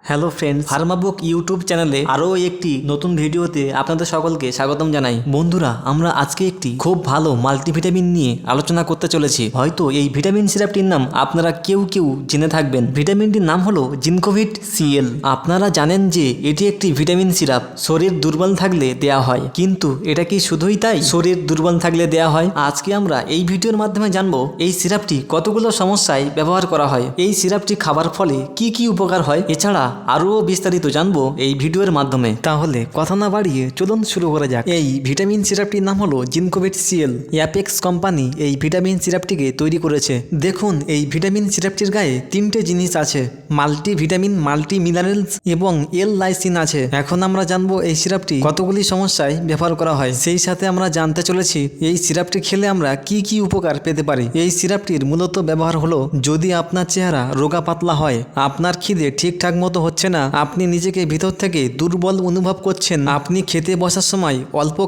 Hello friends, ফার্মাবুক YouTube চ্যানেলে আরও একটি নতুন ভিডিওতে আপনাদের সকলকে স্বাগতম জানাই। বন্ধুরা, আমরা আজকে একটি খুব ভালো মাল্টিভিটামিন নিয়ে আলোচনা করতে চলেছি। হয়তো এই ভিটামিন সিরাপটির নাম আপনারা কেউ জেনে থাকবেন। ভিটামিনটির নাম হলো জিনকোভিট সিএল। আপনারা জানেন যে এটি একটি ভিটামিন সিরাপ, শরীর দুর্বল থাকলে দেয়া হয়। কিন্তু এটা কি শুধুই তাই? শরীর দুর্বল থাকলে দেয়া হয়? আজকে আমরা এই ভিডিওর মাধ্যমে জানবো এই সিরাপটি কতগুলো সমস্যায় ব্যবহার করা হয়, এই সিরাপটি খাবার ফলে কি কি উপকার হয়, এছাড়া আরও বিস্তারিত জানবো এই ভিডিওর মাধ্যমে। তাহলে কথা না বাড়িয়ে চলুন শুরু করা যাক। এই ভিটামিন সিরাপটির নাম হলো জিনকোভিট সিএল। অ্যাপেক্স কোম্পানি এই ভিটামিন সিরাপটিকে তৈরি করেছে। দেখুন, এই ভিটামিন সিরাপটির গায়ে তিনটে জিনিস আছে: মাল্টি ভিটামিন, মাল্টি মিনারেলস এবং এল লাইসিন আছে। এখন আমরা জানবো এই সিরাপটি কতগুলি সমস্যায় ব্যবহার করা হয়, সেই সাথে আমরা জানতে চলেছি এই সিরাপটি খেলে আমরা কি কি উপকার পেতে পারি। এই সিরাপটির মূলত ব্যবহার হলো যদি আপনার চেহারা রোগা পাতলা হয়, আপনার খিদে ঠিকঠাক মতো হচ্ছে না, আপনি নিজেকে ভিতর থেকে দুর্বল অনুভব করছেন, আপনি খেতে বসার সময় অল্প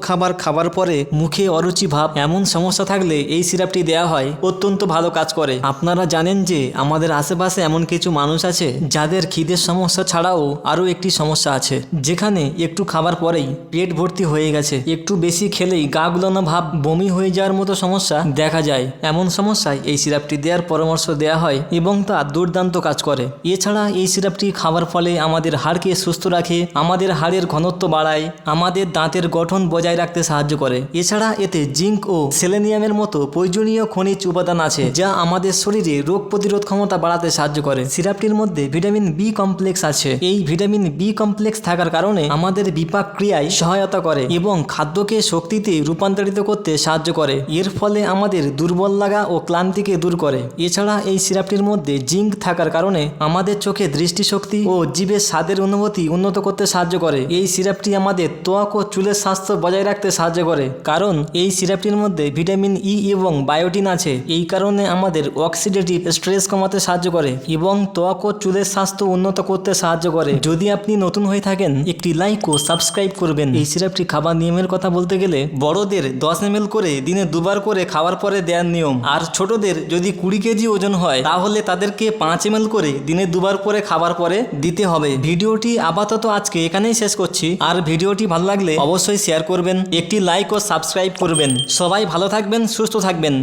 খাবার পরে মুখে অরুচি ভাব, এমন সমস্যা থাকলে এই সিরাপটি দেয়া হয়, অত্যন্ত ভালো কাজ করে। আপনারা জানেন যে আমাদের আশেপাশে এমন কিছু মানুষ আছে যাদের খিদের সমস্যা ছাড়াও আরও একটি সমস্যা আছে, যেখানে একটু খাবার পরেই পেট ভর্তি হয়ে গেছে, একটু বেশি খেলেই গা গুলানো ভাব, বমি হয়ে যাওয়ার মতো সমস্যা দেখা যায়। এমন সমস্যায় এই সিরাপটি দেওয়ার পরামর্শ দেয়া হয় এবং তা দুর্দান্ত কাজ করে। এছাড়া এই সিরাপটি খাবার ফলে আমাদের হাড়কে সুস্থ রাখে, আমাদের হাড়ের ঘনত্ব বাড়ায়, আমাদের দাঁতের গঠন বজায় রাখতে সাহায্য করে। এছাড়া এতে জিঙ্ক ও সেলেনিয়ামের মতো প্রয়োজনীয় খনিজ উপাদান আছে, যা আমাদের শরীরে রোগ প্রতিরোধ ক্ষমতা বাড়াতে সাহায্য করে। সিরাপটির মধ্যে ভিটামিন বি কমপ্লেক্স আছে। এই ভিটামিন বি কমপ্লেক্স থাকার কারণে আমাদের বিপাক ক্রিয়ায় সহায়তা করে এবং খাদ্যকে শক্তিতে রূপান্তরিত করতে সাহায্য করে। এর ফলে আমাদের দুর্বল লাগা ও ক্লান্তিকে দূর করে। এছাড়া এই সিরাপটির মধ্যে জিঙ্ক থাকার কারণে আমাদের চোখে দৃষ্টিশক্তি ও জিভের স্বাদের অনুভূতি উন্নত করতে সাহায্য করে। এই সিরাপটি আমাদের ত্বক ও চুলের স্বাস্থ্য বজায় রাখতে সাহায্য করে, কারণ এই সিরাপটির মধ্যে ভিটামিন ই এবং বায়োটিন আছে। এই কারণে আমাদের অক্সিডেটিভ স্ট্রেস কমাতে সাহায্য করে এবং ত্বক ও চুলের স্বাস্থ্য উন্নত করতে সাহায্য করে। যদি আপনি নতুন হয়ে থাকেন, একটি লাইক ও সাবস্ক্রাইব করবেন। এই সিরাপটি খাবার নিয়মের কথা বলতে গেলে বড়দের 10 ml করে দিনে 2 বার করে খাওয়ার পরে দেওয়ার নিয়ম, আর ছোটদের যদি 20 কেজি ওজন হয় তাহলে তাদেরকে 5 ml করে দিনে 2 বার করে খাবার পরে দিতে হবে। ভিডিওটি আপাতত আজকে এখানেই শেষ করছি। আর ভিডিওটি ভালো লাগলে অবশ্যই শেয়ার করবেন, একটি লাইক ও সাবস্ক্রাইব করবেন। সবাই ভালো থাকবেন, সুস্থ থাকবেন।